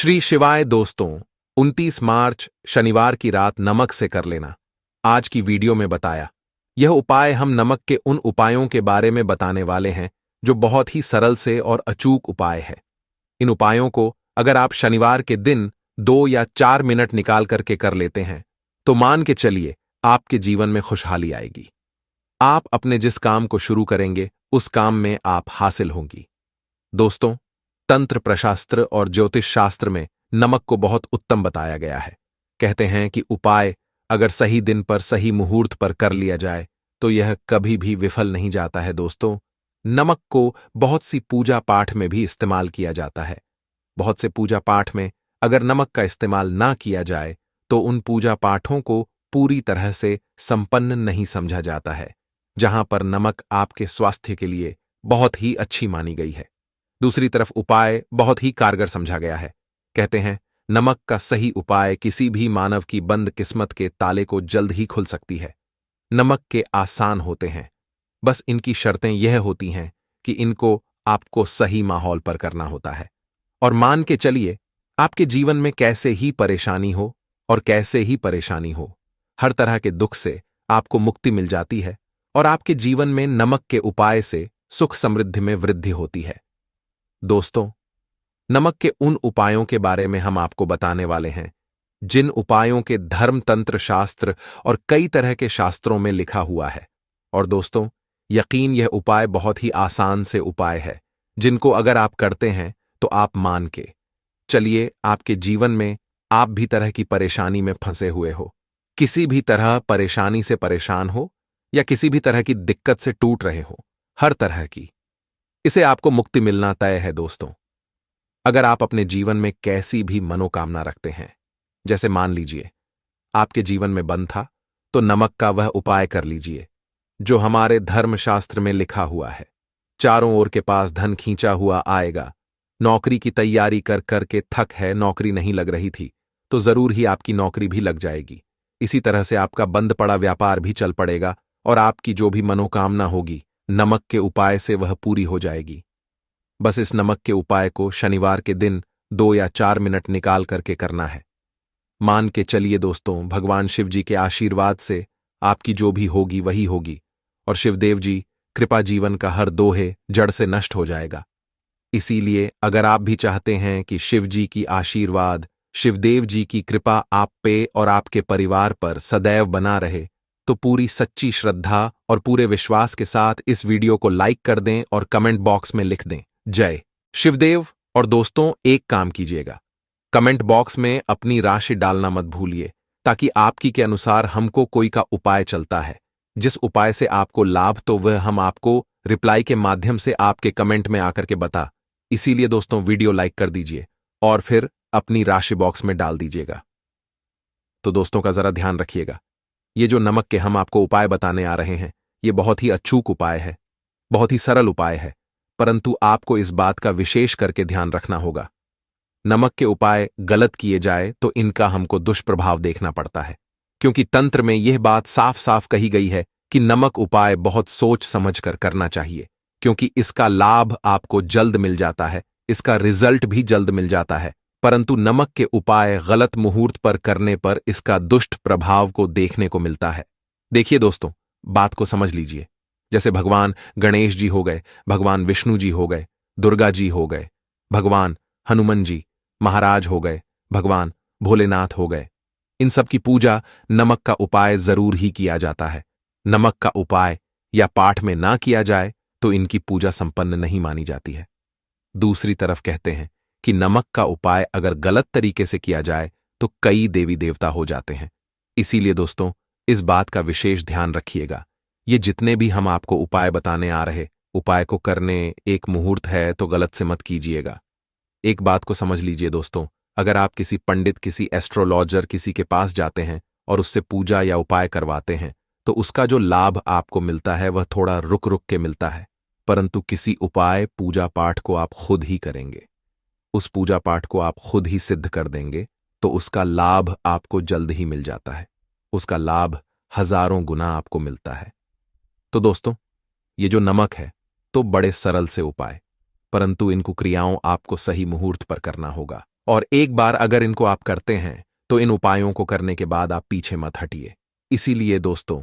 श्री शिवाय दोस्तों, 29 मार्च शनिवार की रात नमक से कर लेना। आज की वीडियो में बताया यह उपाय हम नमक के उन उपायों के बारे में बताने वाले हैं जो बहुत ही सरल से और अचूक उपाय है। इन उपायों को अगर आप शनिवार के दिन 2 या 4 मिनट निकाल करके कर लेते हैं तो मान के चलिए आपके जीवन में खुशहाली आएगी। आप अपने जिस काम को शुरू करेंगे उस काम में आप हासिल होंगी। दोस्तों, तंत्र प्रशास्त्र और ज्योतिष शास्त्र में नमक को बहुत उत्तम बताया गया है। कहते हैं कि उपाय अगर सही दिन पर सही मुहूर्त पर कर लिया जाए तो यह कभी भी विफल नहीं जाता है। दोस्तों, नमक को बहुत सी पूजा पाठ में भी इस्तेमाल किया जाता है। बहुत से पूजा पाठ में अगर नमक का इस्तेमाल ना किया जाए तो उन पूजा पाठों को पूरी तरह से संपन्न नहीं समझा जाता है, जहां पर नमक आपके स्वास्थ्य के लिए बहुत ही अच्छी मानी गई है। दूसरी तरफ उपाय बहुत ही कारगर समझा गया है। कहते हैं नमक का सही उपाय किसी भी मानव की बंद किस्मत के ताले को जल्द ही खुल सकती है। नमक के आसान होते हैं, बस इनकी शर्तें यह होती हैं कि इनको आपको सही माहौल पर करना होता है। और मान के चलिए आपके जीवन में कैसे ही परेशानी हो और कैसे ही परेशानी हो, हर तरह के दुख से आपको मुक्ति मिल जाती है और आपके जीवन में नमक के उपाय से सुख समृद्धि में वृद्धि होती है। दोस्तों, नमक के उन उपायों के बारे में हम आपको बताने वाले हैं जिन उपायों के धर्म तंत्र शास्त्र और कई तरह के शास्त्रों में लिखा हुआ है। और दोस्तों, यकीन यह उपाय बहुत ही आसान से उपाय है जिनको अगर आप करते हैं तो आप मान के चलिए आपके जीवन में आप भी तरह की परेशानी में फंसे हुए हो, किसी भी तरह परेशानी से परेशान हो या किसी भी तरह की दिक्कत से टूट रहे हो, हर तरह की इसे आपको मुक्ति मिलना तय है। दोस्तों, अगर आप अपने जीवन में कैसी भी मनोकामना रखते हैं, जैसे मान लीजिए आपके जीवन में बंद था, तो नमक का वह उपाय कर लीजिए जो हमारे धर्मशास्त्र में लिखा हुआ है। चारों ओर के पास धन खींचा हुआ आएगा। नौकरी की तैयारी कर करके थक है, नौकरी नहीं लग रही थी, तो जरूर ही आपकी नौकरी भी लग जाएगी। इसी तरह से आपका बंद पड़ा व्यापार भी चल पड़ेगा और आपकी जो भी मनोकामना होगी नमक के उपाय से वह पूरी हो जाएगी। बस इस नमक के उपाय को शनिवार के दिन 2 या 4 मिनट निकाल करके करना है। मान के चलिए दोस्तों, भगवान शिव जी के आशीर्वाद से आपकी जो भी होगी वही होगी और शिवदेव जी कृपा जीवन का हर दोहे जड़ से नष्ट हो जाएगा। इसीलिए अगर आप भी चाहते हैं कि शिव जी की आशीर्वाद, शिवदेव जी की कृपा आप पे और आपके परिवार पर सदैव बना रहे, तो पूरी सच्ची श्रद्धा और पूरे विश्वास के साथ इस वीडियो को लाइक कर दें और कमेंट बॉक्स में लिख दें जय शिवदेव। और दोस्तों, एक काम कीजिएगा, कमेंट बॉक्स में अपनी राशि डालना मत भूलिए, ताकि आपकी के अनुसार हमको कोई का उपाय चलता है, जिस उपाय से आपको लाभ तो वह हम आपको रिप्लाई के माध्यम से आपके कमेंट में आकर के बता। इसीलिए दोस्तों, वीडियो लाइक कर दीजिए और फिर अपनी राशि बॉक्स में डाल दीजिएगा। तो दोस्तों का जरा ध्यान रखिएगा, ये जो नमक के हम आपको उपाय बताने आ रहे हैं ये बहुत ही अचूक उपाय है, बहुत ही सरल उपाय है, परंतु आपको इस बात का विशेष करके ध्यान रखना होगा। नमक के उपाय गलत किए जाए तो इनका हमको दुष्प्रभाव देखना पड़ता है, क्योंकि तंत्र में यह बात साफ साफ कही गई है कि नमक उपाय बहुत सोच समझ कर करना चाहिए, क्योंकि इसका लाभ आपको जल्द मिल जाता है, इसका रिजल्ट भी जल्द मिल जाता है, परंतु नमक के उपाय गलत मुहूर्त पर करने पर इसका दुष्ट प्रभाव को देखने को मिलता है। देखिए दोस्तों, बात को समझ लीजिए। जैसे भगवान गणेश जी हो गए, भगवान विष्णु जी हो गए, दुर्गा जी हो गए, भगवान हनुमान जी महाराज हो गए, भगवान भोलेनाथ हो गए, इन सब की पूजा नमक का उपाय जरूर ही किया जाता है। नमक का उपाय या पाठ में ना किया जाए तो इनकी पूजा संपन्न नहीं मानी जाती है। दूसरी तरफ कहते हैं कि नमक का उपाय अगर गलत तरीके से किया जाए तो कई देवी देवता हो जाते हैं। इसीलिए दोस्तों, इस बात का विशेष ध्यान रखिएगा। ये जितने भी हम आपको उपाय बताने आ रहे, उपाय को करने एक मुहूर्त है तो गलत से मत कीजिएगा। एक बात को समझ लीजिए दोस्तों, अगर आप किसी पंडित, किसी एस्ट्रोलॉजर, किसी के पास जाते हैं और उससे पूजा या उपाय करवाते हैं तो उसका जो लाभ आपको मिलता है वह थोड़ा रुक रुक के मिलता है, परंतु किसी उपाय पूजा पाठ को आप खुद ही करेंगे, उस पूजा पाठ को आप खुद ही सिद्ध कर देंगे तो उसका लाभ आपको जल्द ही मिल जाता है, उसका लाभ हजारों गुना आपको मिलता है। तो दोस्तों, ये जो नमक है तो बड़े सरल से उपाय, परंतु इनको क्रियाओं आपको सही मुहूर्त पर करना होगा और एक बार अगर इनको आप करते हैं तो इन उपायों को करने के बाद आप पीछे मत हटिए। इसीलिए दोस्तों,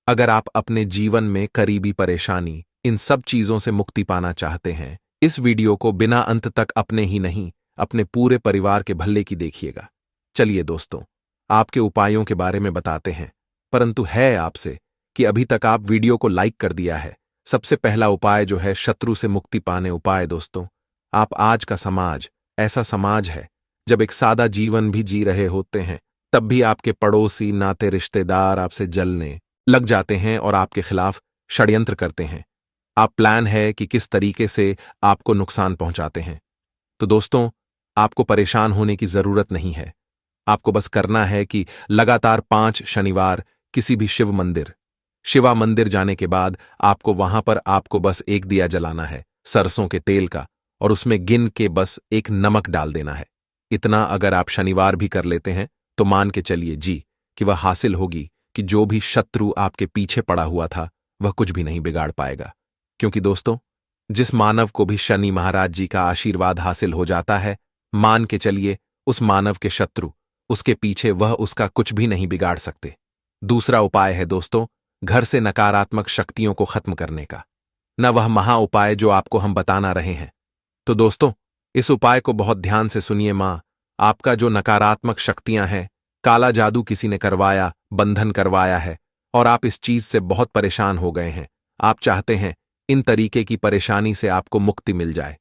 अगर आप अपने जीवन में करीबी परेशानी, इन सब चीजों से मुक्ति पाना चाहते हैं, इस वीडियो को बिना अंत तक अपने ही नहीं, अपने पूरे परिवार के भले की देखिएगा। चलिए दोस्तों, आपके उपायों के बारे में बताते हैं, परंतु है आपसे कि अभी तक आप वीडियो को लाइक कर दिया है। सबसे पहला उपाय जो है शत्रु से मुक्ति पाने उपाय दोस्तों, आप आज का समाज ऐसा समाज है जब एक सादा जीवन भी जी रहे होते हैं, तब भी आपके पड़ोसी, नाते, रिश्तेदार आपसे जलने लग जाते हैं और आपके खिलाफ षड्यंत्र करते हैं। आप प्लान है कि किस तरीके से आपको नुकसान पहुंचाते हैं। तो दोस्तों, आपको परेशान होने की जरूरत नहीं है। आपको बस करना है कि लगातार 5 शनिवार किसी भी शिवा मंदिर जाने के बाद आपको वहां पर आपको बस एक दिया जलाना है सरसों के तेल का, और उसमें गिन के बस एक नमक डाल देना है। इतना अगर आप शनिवार भी कर लेते हैं तो मान के चलिए जी कि वह हासिल होगी कि जो भी शत्रु आपके पीछे पड़ा हुआ था वह कुछ भी नहीं बिगाड़ पाएगा। क्योंकि दोस्तों, जिस मानव को भी शनि महाराज जी का आशीर्वाद हासिल हो जाता है, मान के चलिए उस मानव के शत्रु उसके पीछे वह उसका कुछ भी नहीं बिगाड़ सकते। दूसरा उपाय है दोस्तों, घर से नकारात्मक शक्तियों को खत्म करने का, न वह महा उपाय जो आपको हम बताना रहे हैं। तो दोस्तों, इस उपाय को बहुत ध्यान से सुनिए। आपका जो नकारात्मक शक्तियां हैं, काला जादू किसी ने करवाया, बंधन करवाया है और आप इस चीज से बहुत परेशान हो गए हैं, आप चाहते हैं इन तरीके की परेशानी से आपको मुक्ति मिल जाए,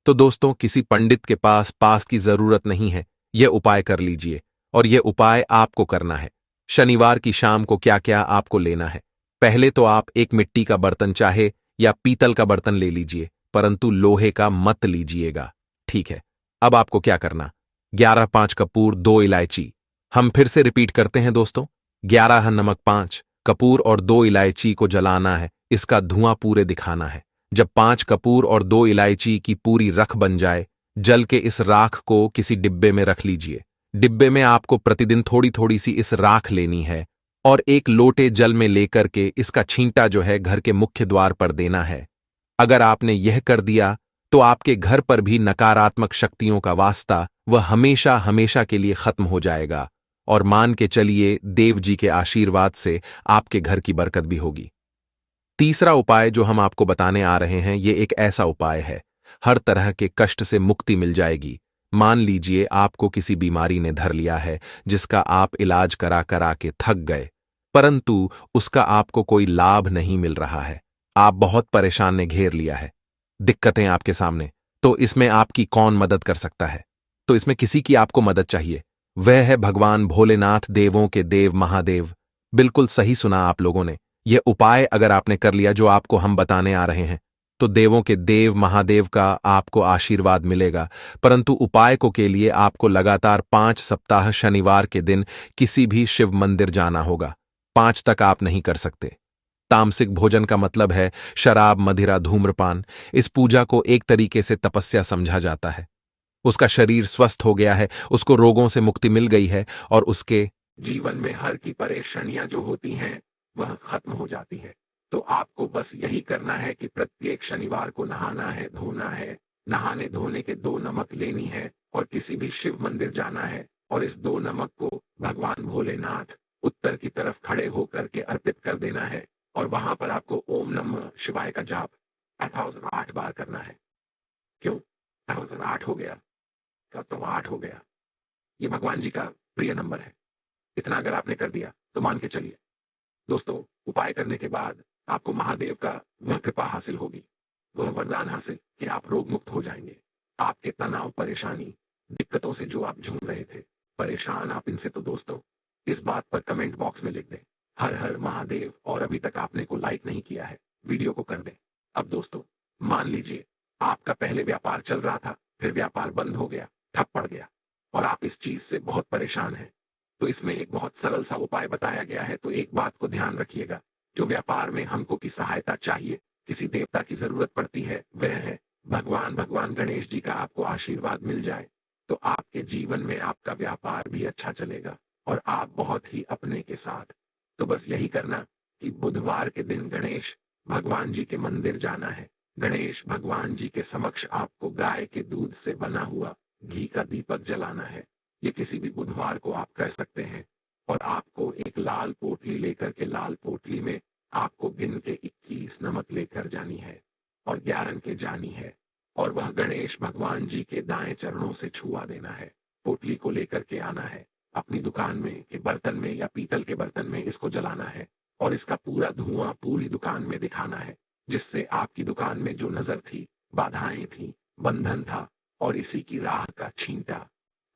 तो दोस्तों किसी पंडित के पास की जरूरत नहीं है। यह उपाय कर लीजिए, और यह उपाय आपको करना है। शनिवार की शाम को क्या क्या आपको लेना है? पहले तो आप एक मिट्टी का बर्तन चाहे या पीतल का बर्तन ले लीजिए, परंतु लोहे का मत लीजिएगा, ठीक है? अब आपको क्या करना, 11 5 कपूर, 2 इलायची। हम फिर से रिपीट करते हैं दोस्तों, 11 नमक, 5 कपूर और 2 इलायची को जलाना है। इसका धुआं पूरे दिखाना है। जब 5 कपूर और 2 इलायची की पूरी रख बन जाए, जल के इस राख को किसी डिब्बे में रख लीजिए। डिब्बे में आपको प्रतिदिन थोड़ी थोड़ी सी इस राख लेनी है और एक लोटे जल में लेकर के इसका छींटा जो है घर के मुख्य द्वार पर देना है। अगर आपने यह कर दिया तो आपके घर पर भी नकारात्मक शक्तियों का वास्ता वह हमेशा हमेशा के लिए खत्म हो जाएगा, और मान के चलिए देव जी के आशीर्वाद से आपके घर की बरकत भी होगी। तीसरा उपाय जो हम आपको बताने आ रहे हैं, ये एक ऐसा उपाय है, हर तरह के कष्ट से मुक्ति मिल जाएगी। मान लीजिए आपको किसी बीमारी ने धर लिया है जिसका आप इलाज करा करा के थक गए, परंतु उसका आपको कोई लाभ नहीं मिल रहा है। आप बहुत परेशान ने घेर लिया है, दिक्कतें आपके सामने, तो इसमें आपकी कौन मदद कर सकता है? तो इसमें किसी की आपको मदद चाहिए, वह है भगवान भोलेनाथ, देवों के देव महादेव। बिल्कुल सही सुना आप लोगों ने। यह उपाय अगर आपने कर लिया जो आपको हम बताने आ रहे हैं, तो देवों के देव महादेव का आपको आशीर्वाद मिलेगा। परंतु उपाय को के लिए आपको लगातार 5 सप्ताह शनिवार के दिन किसी भी शिव मंदिर जाना होगा। 5 तक आप नहीं कर सकते। तामसिक भोजन का मतलब है शराब, मदिरा, धूम्रपान। इस पूजा को एक तरीके से तपस्या समझा जाता है। उसका शरीर स्वस्थ हो गया है, उसको रोगों से मुक्ति मिल गई है और उसके जीवन में हर की परेशानियां जो होती हैं वह खत्म हो जाती है। तो आपको बस यही करना है कि प्रत्येक शनिवार को नहाना है, धोना है। नहाने धोने के 2 नमक लेनी है और किसी भी शिव मंदिर जाना है, और इस 2 नमक को भगवान भोलेनाथ उत्तर की तरफ खड़े होकर के अर्पित कर देना है, और वहां पर आपको ओम नमः शिवाय का जाप 1008 बार करना है। क्यों 1008 हो गया? कब तो 8 हो गया। ये भगवान जी का प्रिय नंबर है। इतना अगर आपने कर दिया तो मान के चलिए दोस्तों, उपाय करने के बाद आपको महादेव का वह कृपा हासिल होगी, वह वरदान हासिल कि आप रोग मुक्त हो जाएंगे। आपके तनाव, परेशानी, दिक्कतों से जो आप झूम रहे थे, परेशान आप इनसे, तो दोस्तों इस बात पर कमेंट बॉक्स में लिख दें हर हर महादेव, और अभी तक आपने को लाइक नहीं किया है, वीडियो को कर दें। अब दोस्तों मान लीजिए आपका पहले व्यापार चल रहा था, फिर व्यापार बंद हो गया, ठप पड़ गया, और आप इस चीज से बहुत परेशान हैं। तो इसमें एक बहुत सरल सा उपाय बताया गया है। तो एक बात को ध्यान रखिएगा, जो व्यापार में हमको की सहायता चाहिए, किसी देवता की जरूरत पड़ती है, वह है भगवान गणेश जी का आपको आशीर्वाद मिल जाए तो आपके जीवन में आपका व्यापार भी अच्छा चलेगा और आप बहुत ही अपने के साथ। तो बस यही करना कि बुधवार के दिन गणेश भगवान जी के मंदिर जाना है। गणेश भगवान जी के समक्ष आपको गाय के दूध से बना हुआ घी का दीपक जलाना है। ये किसी भी बुधवार को आप कर सकते हैं। और आपको एक लाल पोटली लेकर के लाल पोटली में आपको गिन के 21 नमक लेकर जानी है और 11 के जानी है और वह गणेश भगवान जी के दाएं चरणों से छुआ देना है। पोटली को लेकर के आना है अपनी दुकान में के बर्तन में या पीतल के बर्तन में इसको जलाना है और इसका पूरा धुआं पूरी दुकान में दिखाना है, जिससे आपकी दुकान में जो नजर थी, बाधाएं थी, बंधन था और इसी की राह का छींटा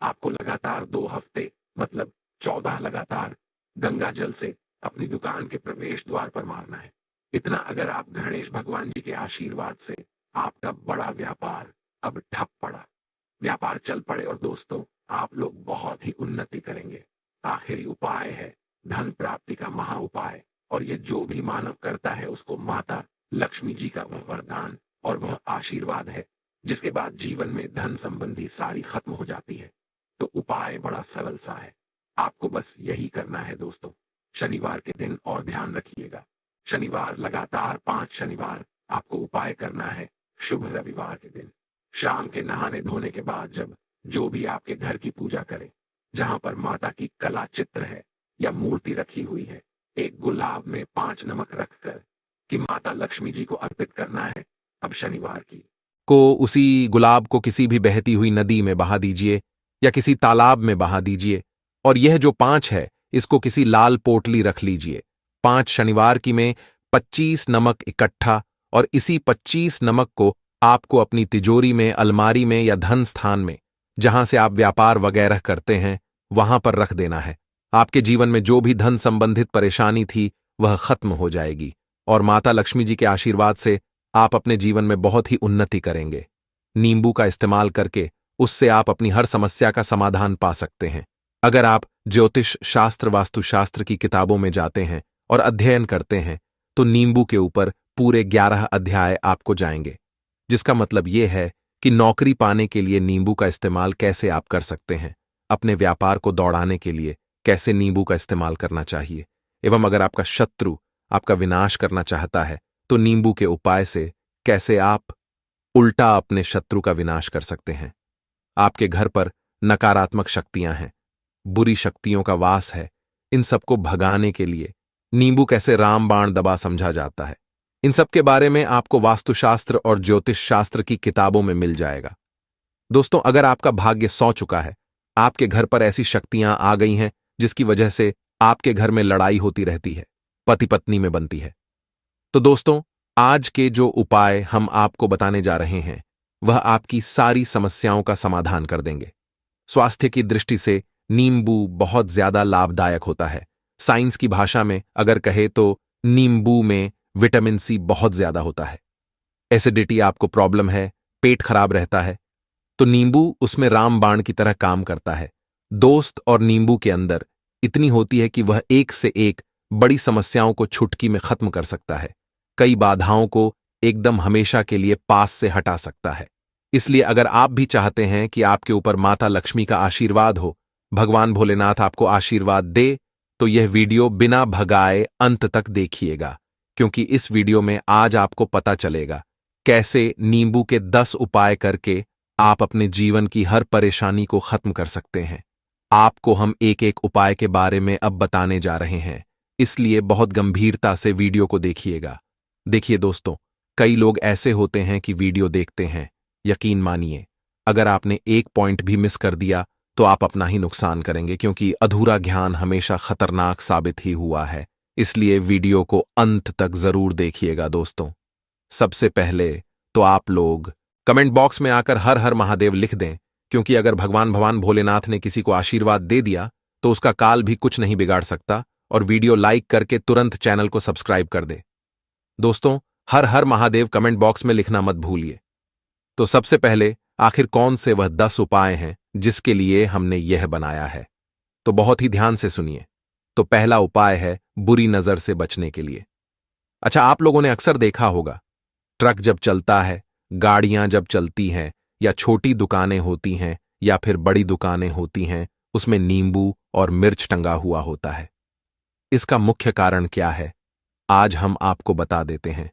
आपको लगातार 2 हफ्ते मतलब 14 लगातार गंगा जल से अपनी दुकान के प्रवेश द्वार पर मारना है। इतना अगर आप गणेश भगवान जी के आशीर्वाद से आपका बड़ा व्यापार अब ठप पड़ा, व्यापार चल पड़े और दोस्तों आप लोग बहुत ही उन्नति करेंगे। आखिरी उपाय है धन प्राप्ति का महा उपाय और ये जो भी मानव करता है उसको माता लक्ष्मी जी का वह वरदान और वह आशीर्वाद है, जिसके बाद जीवन में धन संबंधी सारी खत्म हो जाती है। तो उपाय बड़ा सरल सा है, आपको बस यही करना है दोस्तों। शनिवार के दिन और ध्यान रखिएगा, शनिवार लगातार 5 शनिवार आपको उपाय करना है। शुभ रविवार के दिन शाम के नहाने धोने के बाद जब जो भी आपके घर की पूजा करे, जहां पर माता की कला चित्र है या मूर्ति रखी हुई है, एक गुलाब में 5 नमक रखकर कि माता लक्ष्मी जी को अर्पित करना है। अब शनिवार की को उसी गुलाब को किसी भी बहती हुई नदी में बहा दीजिए या किसी तालाब में बहा दीजिए और यह जो 5 है इसको किसी लाल पोटली रख लीजिए। 5 शनिवार की में 25 नमक इकट्ठा और इसी 25 नमक को आपको अपनी तिजोरी में, अलमारी में या धन स्थान में, जहां से आप व्यापार वगैरह करते हैं, वहां पर रख देना है। आपके जीवन में जो भी धन संबंधित परेशानी थी वह खत्म हो जाएगी और माता लक्ष्मी जी के आशीर्वाद से आप अपने जीवन में बहुत ही उन्नति करेंगे। नींबू का इस्तेमाल करके उससे आप अपनी हर समस्या का समाधान पा सकते हैं। अगर आप ज्योतिष शास्त्र, वास्तुशास्त्र की किताबों में जाते हैं और अध्ययन करते हैं तो नींबू के ऊपर पूरे 11 अध्याय आपको जाएंगे, जिसका मतलब यह है कि नौकरी पाने के लिए नींबू का इस्तेमाल कैसे आप कर सकते हैं, अपने व्यापार को दौड़ाने के लिए कैसे नींबू का इस्तेमाल करना चाहिए, एवं अगर आपका शत्रु आपका विनाश करना चाहता है तो नींबू के उपाय से कैसे आप उल्टा अपने शत्रु का विनाश कर सकते हैं। आपके घर पर नकारात्मक शक्तियां हैं, बुरी शक्तियों का वास है, इन सबको भगाने के लिए नींबू कैसे रामबाण दबा समझा जाता है, इन सब के बारे में आपको वास्तुशास्त्र और ज्योतिष शास्त्र की किताबों में मिल जाएगा। दोस्तों, अगर आपका भाग्य सौ चुका है, आपके घर पर ऐसी शक्तियां आ गई हैं जिसकी वजह से आपके घर में लड़ाई होती रहती है, पति पत्नी में बनती है, तो दोस्तों आज के जो उपाय हम आपको बताने जा रहे हैं वह आपकी सारी समस्याओं का समाधान कर देंगे। स्वास्थ्य की दृष्टि से नींबू बहुत ज्यादा लाभदायक होता है। साइंस की भाषा में अगर कहे तो नींबू में विटामिन सी बहुत ज्यादा होता है। एसिडिटी आपको प्रॉब्लम है, पेट खराब रहता है, तो नींबू उसमें रामबाण की तरह काम करता है। दोस्त और नींबू के अंदर इतनी होती है कि वह एक से एक बड़ी समस्याओं को छुटकी में खत्म कर सकता है, कई बाधाओं को एकदम हमेशा के लिए पास से हटा सकता है। इसलिए अगर आप भी चाहते हैं कि आपके ऊपर माता लक्ष्मी का आशीर्वाद हो, भगवान भोलेनाथ आपको आशीर्वाद दे, तो यह वीडियो बिना भगाए अंत तक देखिएगा, क्योंकि इस वीडियो में आज आपको पता चलेगा कैसे नींबू के 10 उपाय करके आप अपने जीवन की हर परेशानी को खत्म कर सकते हैं। आपको हम एक एक उपाय के बारे में अब बताने जा रहे हैं, इसलिए बहुत गंभीरता से वीडियो को देखिएगा। देखिए दोस्तों, कई लोग ऐसे होते हैं कि वीडियो देखते हैं, यकीन मानिए अगर आपने एक पॉइंट भी मिस कर दिया तो आप अपना ही नुकसान करेंगे, क्योंकि अधूरा ज्ञान हमेशा खतरनाक साबित ही हुआ है। इसलिए वीडियो को अंत तक जरूर देखिएगा दोस्तों। सबसे पहले तो आप लोग कमेंट बॉक्स में आकर हर हर महादेव लिख दें, क्योंकि अगर भगवान भोलेनाथ ने किसी को आशीर्वाद दे दिया तो उसका काल भी कुछ नहीं बिगाड़ सकता। और वीडियो लाइक करके तुरंत चैनल को सब्सक्राइब कर दे। दोस्तों, हर हर महादेव कमेंट बॉक्स में लिखना मत भूलिए। तो सबसे पहले आखिर कौन से वह 10 उपाय हैं जिसके लिए हमने यह बनाया है, तो बहुत ही ध्यान से सुनिए। तो पहला उपाय है बुरी नजर से बचने के लिए। अच्छा, आप लोगों ने अक्सर देखा होगा, ट्रक जब चलता है, गाड़ियां जब चलती हैं, या छोटी दुकानें होती हैं या फिर बड़ी दुकानें होती हैं, उसमें नींबू और मिर्च टंगा हुआ होता है। इसका मुख्य कारण क्या है, आज हम आपको बता देते हैं।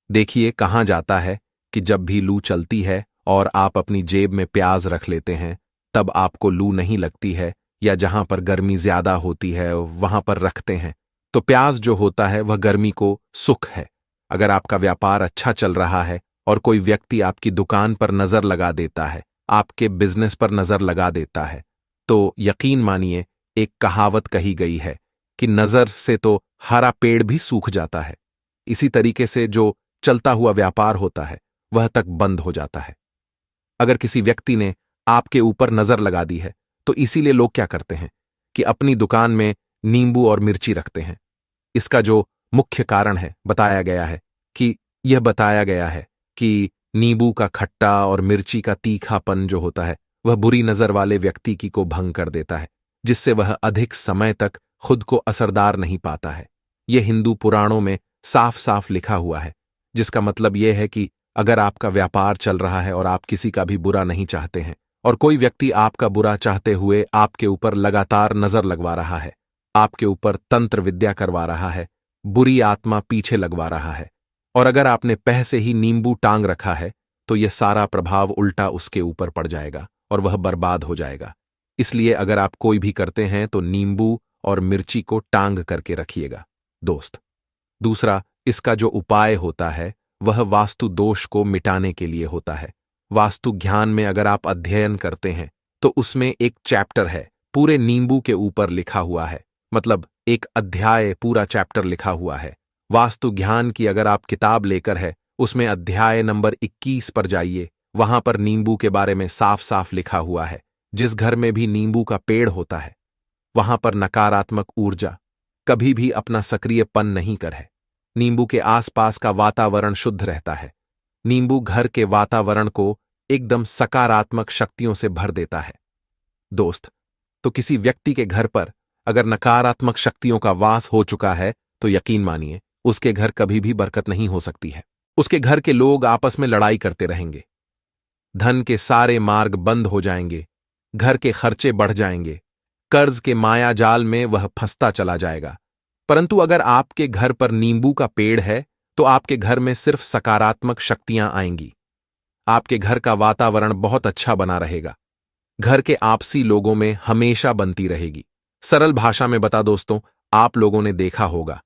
देखिए, कहा जाता है कि जब भी लू चलती है और आप अपनी जेब में प्याज रख लेते हैं, तब आपको लू नहीं लगती है, या जहां पर गर्मी ज्यादा होती है वहां पर रखते हैं, तो प्याज जो होता है वह गर्मी को सुख है। अगर आपका व्यापार अच्छा चल रहा है और कोई व्यक्ति आपकी दुकान पर नजर लगा देता है, आपके बिजनेस पर नजर लगा देता है, तो यकीन मानिए एक कहावत कही गई है कि नजर से तो हरा पेड़ भी सूख जाता है। इसी तरीके से जो चलता हुआ व्यापार होता है वह तक बंद हो जाता है। अगर किसी व्यक्ति ने आपके ऊपर नजर लगा दी है, तो इसीलिए लोग क्या करते हैं कि अपनी दुकान में नींबू और मिर्ची रखते हैं। इसका जो मुख्य कारण है बताया गया है कि नींबू का खट्टा और मिर्ची का तीखापन जो होता है वह बुरी नजर वाले व्यक्ति की को भंग कर देता है, जिससे वह अधिक समय तक खुद को असरदार नहीं पाता है। यह हिंदू पुराणों में साफ साफ लिखा हुआ है, जिसका मतलब यह है कि अगर आपका व्यापार चल रहा है और आप किसी का भी बुरा नहीं चाहते हैं, और कोई व्यक्ति आपका बुरा चाहते हुए आपके ऊपर लगातार नजर लगवा रहा है, आपके ऊपर तंत्र विद्या करवा रहा है, बुरी आत्मा पीछे लगवा रहा है, और अगर आपने पह से ही नींबू टांग रखा है, तो यह सारा प्रभाव उल्टा उसके ऊपर पड़ जाएगा और वह बर्बाद हो जाएगा। इसलिए अगर आप कोई भी करते हैं तो नींबू और मिर्ची को टांग करके रखिएगा दोस्त। दूसरा, इसका जो उपाय होता है वह वास्तु दोष को मिटाने के लिए होता है। वास्तु ज्ञान में अगर आप अध्ययन करते हैं तो उसमें एक चैप्टर है पूरे नींबू के ऊपर लिखा हुआ है, मतलब एक अध्याय पूरा चैप्टर लिखा हुआ है। वास्तु ज्ञान की अगर आप किताब लेकर है, उसमें अध्याय नंबर 21 पर जाइए, वहां पर नींबू के बारे में साफ साफ लिखा हुआ है। जिस घर में भी नींबू का पेड़ होता है वहां पर नकारात्मक ऊर्जा कभी भी अपना सक्रियपन नहीं कर है। नींबू के आसपास का वातावरण शुद्ध रहता है। नींबू घर के वातावरण को एकदम सकारात्मक शक्तियों से भर देता है दोस्त। तो किसी व्यक्ति के घर पर अगर नकारात्मक शक्तियों का वास हो चुका है तो यकीन मानिए उसके घर कभी भी बरकत नहीं हो सकती है। उसके घर के लोग आपस में लड़ाई करते रहेंगे, धन के सारे मार्ग बंद हो जाएंगे, घर के खर्चे बढ़ जाएंगे, कर्ज के माया जाल में वह फंसता चला जाएगा। परंतु अगर आपके घर पर नींबू का पेड़ है तो आपके घर में सिर्फ सकारात्मक शक्तियां आएंगी। आपके घर का वातावरण बहुत अच्छा बना रहेगा। घर के आपसी लोगों में हमेशा बनती रहेगी। सरल भाषा में बता दोस्तों, आप लोगों ने देखा होगा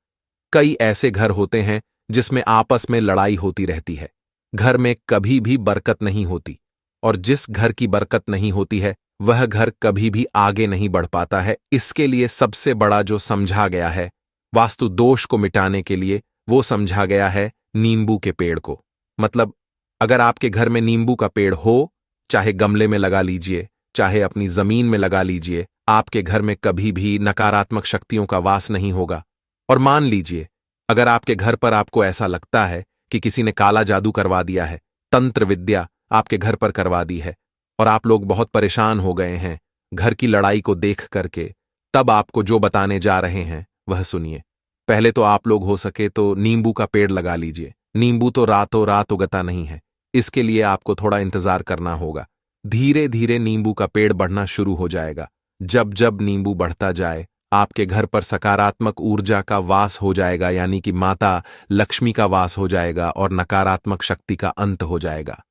कई ऐसे घर होते हैं जिसमें आपस में लड़ाई होती रहती है। घर में कभी भी बरकत नहीं होती, और जिस घर की बरकत नहीं होती है वह घर कभी भी आगे नहीं बढ़ पाता है। इसके लिए सबसे बड़ा जो समझा गया है वास्तु दोष को मिटाने के लिए, वो समझा गया है नींबू के पेड़ को। मतलब अगर आपके घर में नींबू का पेड़ हो, चाहे गमले में लगा लीजिए, चाहे अपनी जमीन में लगा लीजिए, आपके घर में कभी भी नकारात्मक शक्तियों का वास नहीं होगा। और मान लीजिए अगर आपके घर पर आपको ऐसा लगता है कि किसी ने काला जादू करवा दिया है, तंत्र विद्या आपके घर पर करवा दी है, और आप लोग बहुत परेशान हो गए हैं घर की लड़ाई को देख करके, तब आपको जो बताने जा रहे हैं वह सुनिए। पहले तो आप लोग हो सके तो नींबू का पेड़ लगा लीजिए। नींबू तो रातों रात उगता नहीं है, इसके लिए आपको थोड़ा इंतजार करना होगा। धीरे धीरे नींबू का पेड़ बढ़ना शुरू हो जाएगा। जब जब नींबू बढ़ता जाए आपके घर पर सकारात्मक ऊर्जा का वास हो जाएगा, यानी कि माता लक्ष्मी का वास हो जाएगा और नकारात्मक शक्ति का अंत हो जाएगा।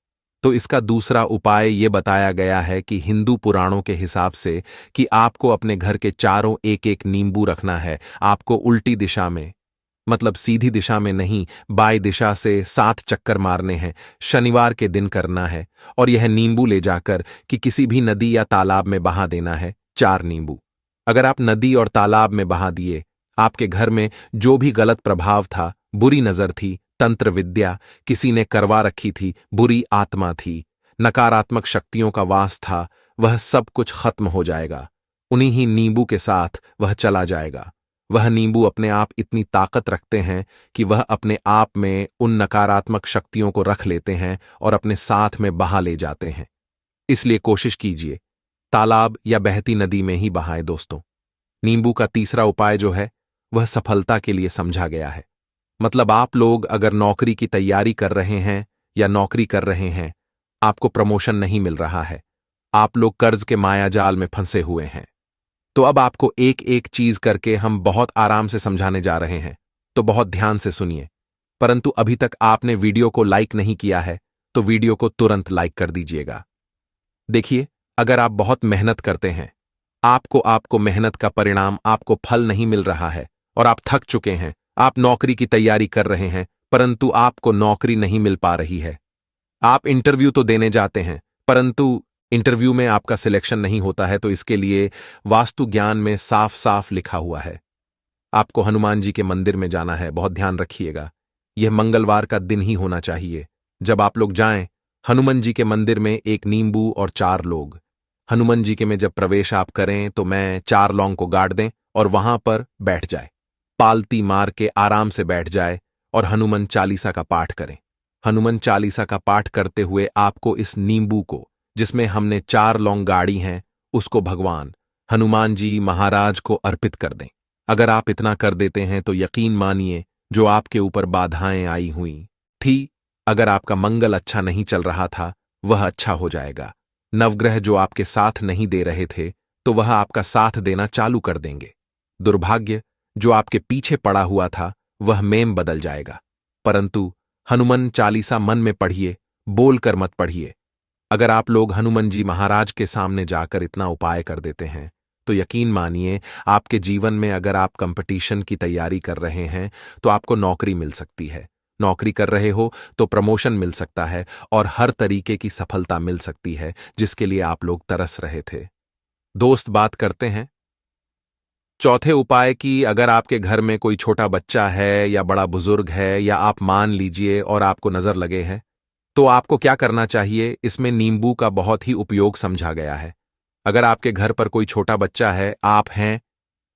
तो इसका दूसरा उपाय ये बताया गया है कि हिंदू पुराणों के हिसाब से कि आपको अपने घर के चारों एक एक नींबू रखना है। आपको उल्टी दिशा में, मतलब सीधी दिशा में नहीं, बाई दिशा से 7 चक्कर मारने हैं। शनिवार के दिन करना है, और यह नींबू ले जाकर कि किसी भी नदी या तालाब में बहा देना है। 4 नींबू अगर आप नदी और तालाब में बहा दिए, आपके घर में जो भी गलत प्रभाव था, बुरी नजर थी, तंत्र विद्या किसी ने करवा रखी थी, बुरी आत्मा थी, नकारात्मक शक्तियों का वास था, वह सब कुछ खत्म हो जाएगा। उन्हीं ही नींबू के साथ वह चला जाएगा। वह नींबू अपने आप इतनी ताकत रखते हैं कि वह अपने आप में उन नकारात्मक शक्तियों को रख लेते हैं और अपने साथ में बहा ले जाते हैं। इसलिए कोशिश कीजिए तालाब या बहती नदी में ही बहाएं दोस्तों। नींबू का तीसरा उपाय जो है वह सफलता के लिए समझा गया है। मतलब आप लोग अगर नौकरी की तैयारी कर रहे हैं या नौकरी कर रहे हैं, आपको प्रमोशन नहीं मिल रहा है, आप लोग कर्ज के मायाजाल में फंसे हुए हैं, तो अब आपको एक एक चीज करके हम बहुत आराम से समझाने जा रहे हैं, तो बहुत ध्यान से सुनिए। परंतु अभी तक आपने वीडियो को लाइक नहीं किया है तो वीडियो को तुरंत लाइक कर दीजिएगा। देखिए, अगर आप बहुत मेहनत करते हैं, आपको मेहनत का परिणाम, आपको फल नहीं मिल रहा है और आप थक चुके हैं, आप नौकरी की तैयारी कर रहे हैं परंतु आपको नौकरी नहीं मिल पा रही है। आप इंटरव्यू तो देने जाते हैं परंतु इंटरव्यू में आपका सिलेक्शन नहीं होता है, तो इसके लिए वास्तु ज्ञान में साफ साफ लिखा हुआ है आपको हनुमान जी के मंदिर में जाना है। बहुत ध्यान रखिएगा, यह मंगलवार का दिन ही होना चाहिए। जब आप लोग जाएं हनुमान जी के मंदिर में, एक नींबू और 4 लोग हनुमान जी के में जब प्रवेश आप करें तो मैं 4 लौंग को गाड़ दें और वहां पर बैठ जाए, पालती मार के आराम से बैठ जाए और हनुमान चालीसा का पाठ करें। हनुमान चालीसा का पाठ करते हुए आपको इस नींबू को, जिसमें हमने 4 लौंग गाड़ी हैं, उसको भगवान हनुमान जी महाराज को अर्पित कर दें। अगर आप इतना कर देते हैं तो यकीन मानिए, जो आपके ऊपर बाधाएं आई हुई थी, अगर आपका मंगल अच्छा नहीं चल रहा था, वह अच्छा हो जाएगा। नवग्रह जो आपके साथ नहीं दे रहे थे, तो वह आपका साथ देना चालू कर देंगे। दुर्भाग्य जो आपके पीछे पड़ा हुआ था, वह मेम बदल जाएगा। परंतु हनुमान चालीसा मन में पढ़िए, बोलकर मत पढ़िए। अगर आप लोग हनुमान जी महाराज के सामने जाकर इतना उपाय कर देते हैं, तो यकीन मानिए, आपके जीवन में अगर आप कंपटीशन की तैयारी कर रहे हैं तो आपको नौकरी मिल सकती है। नौकरी कर रहे हो तो प्रमोशन मिल सकता है और हर तरीके की सफलता मिल सकती है, जिसके लिए आप लोग तरस रहे थे। दोस्त, बात करते हैं चौथे उपाय की। अगर आपके घर में कोई छोटा बच्चा है या बड़ा बुजुर्ग है, या आप मान लीजिए और आपको नजर लगे हैं, तो आपको क्या करना चाहिए। इसमें नींबू का बहुत ही उपयोग समझा गया है। अगर आपके घर पर कोई छोटा बच्चा है, आप हैं,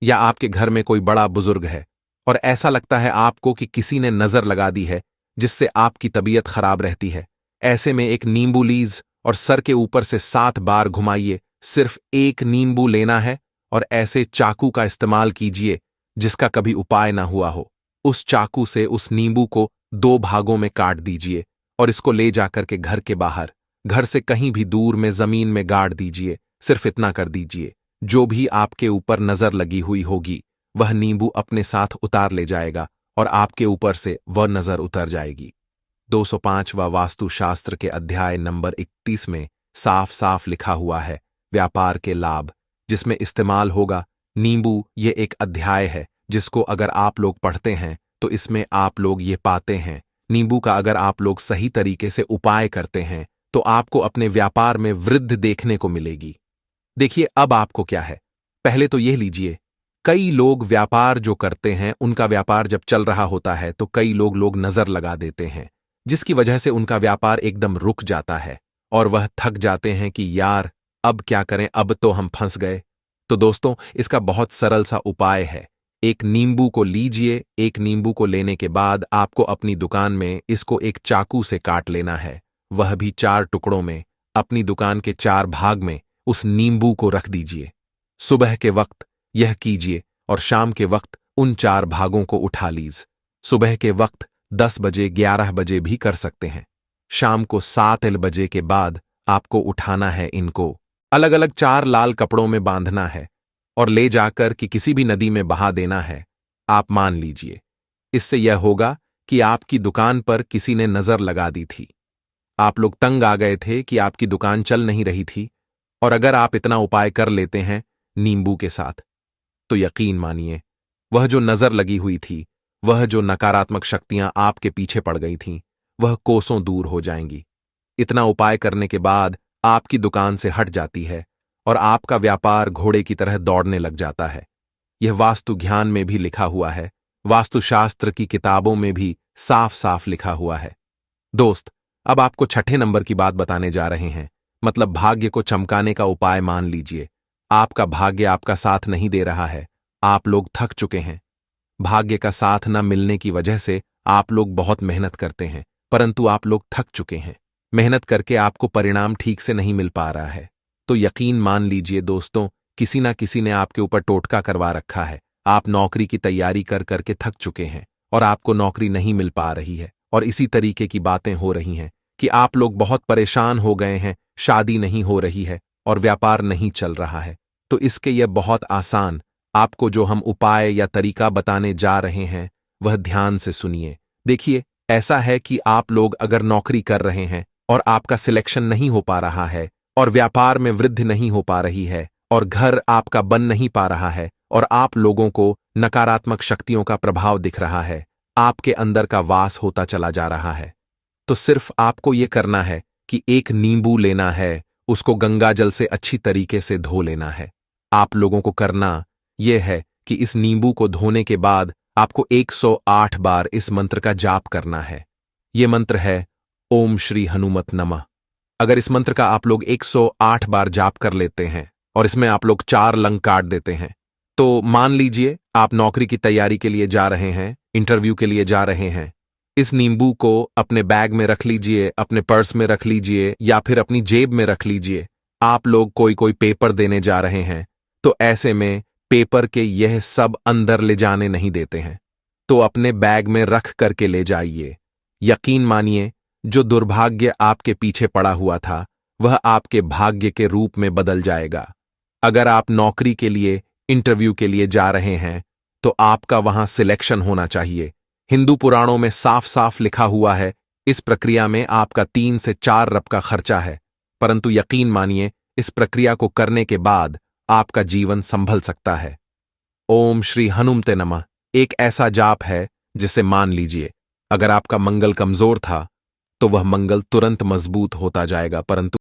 या आपके घर में कोई बड़ा बुजुर्ग है और ऐसा लगता है आपको कि किसी ने नजर लगा दी है, जिससे आपकी तबीयत खराब रहती है, ऐसे में एक नींबू लीज और सर के ऊपर से 7 बार घुमाइए। सिर्फ एक नींबू लेना है और ऐसे चाकू का इस्तेमाल कीजिए जिसका कभी उपाय ना हुआ हो। उस चाकू से उस नींबू को 2 भागों में काट दीजिए और इसको ले जाकर के घर के बाहर, घर से कहीं भी दूर में जमीन में गाड़ दीजिए। सिर्फ इतना कर दीजिए, जो भी आपके ऊपर नजर लगी हुई होगी, वह नींबू अपने साथ उतार ले जाएगा और आपके ऊपर से वह नजर उतर जाएगी। 205वां वास्तुशास्त्र के अध्याय नंबर 31 में साफ साफ लिखा हुआ है व्यापार के लाभ, जिसमें इस्तेमाल होगा नींबू। ये एक अध्याय है जिसको अगर आप लोग पढ़ते हैं तो इसमें आप लोग ये पाते हैं, नींबू का अगर आप लोग सही तरीके से उपाय करते हैं तो आपको अपने व्यापार में वृद्धि देखने को मिलेगी। देखिए, अब आपको क्या है, पहले तो यह लीजिए, कई लोग व्यापार जो करते हैं, उनका व्यापार जब चल रहा होता है तो कई लोग नजर लगा देते हैं, जिसकी वजह से उनका व्यापार एकदम रुक जाता है और वह थक जाते हैं कि यार अब क्या करें, अब तो हम फंस गए। तो दोस्तों, इसका बहुत सरल सा उपाय है। एक नींबू को लीजिए। एक नींबू को लेने के बाद आपको अपनी दुकान में इसको एक चाकू से काट लेना है, वह भी 4 टुकड़ों में। अपनी दुकान के 4 भाग में उस नींबू को रख दीजिए। सुबह के वक्त यह कीजिए और शाम के वक्त उन 4 भागों को उठा लीज। सुबह के वक्त 10 बजे, 11 बजे भी कर सकते हैं। शाम को 7 बजे के बाद आपको उठाना है। इनको अलग अलग 4 लाल कपड़ों में बांधना है और ले जाकर कि किसी भी नदी में बहा देना है। आप मान लीजिए, इससे यह होगा कि आपकी दुकान पर किसी ने नजर लगा दी थी, आप लोग तंग आ गए थे कि आपकी दुकान चल नहीं रही थी, और अगर आप इतना उपाय कर लेते हैं नींबू के साथ, तो यकीन मानिए, वह जो नजर लगी हुई थी, वह जो नकारात्मक शक्तियां आपके पीछे पड़ गई थीं, वह कोसों दूर हो जाएंगी। इतना उपाय करने के बाद आपकी दुकान से हट जाती है और आपका व्यापार घोड़े की तरह दौड़ने लग जाता है। यह वास्तु ज्ञान में भी लिखा हुआ है, वास्तुशास्त्र की किताबों में भी साफ साफ लिखा हुआ है। दोस्त, अब आपको 6ठे नंबर की बात बताने जा रहे हैं, मतलब भाग्य को चमकाने का उपाय। मान लीजिए आपका भाग्य आपका साथ नहीं दे रहा है, आप लोग थक चुके हैं। भाग्य का साथ न मिलने की वजह से आप लोग बहुत मेहनत करते हैं, परंतु आप लोग थक चुके हैं। मेहनत करके आपको परिणाम ठीक से नहीं मिल पा रहा है, तो यकीन मान लीजिए दोस्तों, किसी ना किसी ने आपके ऊपर टोटका करवा रखा है। आप नौकरी की तैयारी कर करके थक चुके हैं और आपको नौकरी नहीं मिल पा रही है, और इसी तरीके की बातें हो रही हैं कि आप लोग बहुत परेशान हो गए हैं, शादी नहीं हो रही है और व्यापार नहीं चल रहा है। तो इसके यह बहुत आसान आपको जो हम उपाय या तरीका बताने जा रहे हैं, वह ध्यान से सुनिए। देखिए, ऐसा है कि आप लोग अगर नौकरी कर रहे हैं और आपका सिलेक्शन नहीं हो पा रहा है, और व्यापार में वृद्धि नहीं हो पा रही है, और घर आपका बन नहीं पा रहा है, और आप लोगों को नकारात्मक शक्तियों का प्रभाव दिख रहा है, आपके अंदर का वास होता चला जा रहा है, तो सिर्फ आपको यह करना है कि एक नींबू लेना है, उसको गंगा जल से अच्छी तरीके से धो लेना है। आप लोगों को करना यह है कि इस नींबू को धोने के बाद आपको 108 बार इस मंत्र का जाप करना है। यह मंत्र है ओम श्री हनुमत नमः। अगर इस मंत्र का आप लोग 108 बार जाप कर लेते हैं और इसमें आप लोग 4 लंग काट देते हैं, तो मान लीजिए आप नौकरी की तैयारी के लिए जा रहे हैं, इंटरव्यू के लिए जा रहे हैं। इस नींबू को अपने बैग में रख लीजिए, अपने पर्स में रख लीजिए, या फिर अपनी जेब में रख लीजिए। आप लोग कोई पेपर देने जा रहे हैं, तो ऐसे में पेपर के यह सब अंदर ले जाने नहीं देते हैं, तो अपने बैग में रख करके ले जाइए। यकीन मानिए, जो दुर्भाग्य आपके पीछे पड़ा हुआ था वह आपके भाग्य के रूप में बदल जाएगा। अगर आप नौकरी के लिए, इंटरव्यू के लिए जा रहे हैं, तो आपका वहां सिलेक्शन होना चाहिए। हिंदू पुराणों में साफ साफ लिखा हुआ है, इस प्रक्रिया में आपका 3 से 4 रब का खर्चा है, परंतु यकीन मानिए, इस प्रक्रिया को करने के बाद आपका जीवन संभल सकता है। ओम श्री हनुमते नमः एक ऐसा जाप है जिसे मान लीजिए, अगर आपका मंगल कमजोर था तो वह मंगल तुरंत मजबूत होता जाएगा, परंतु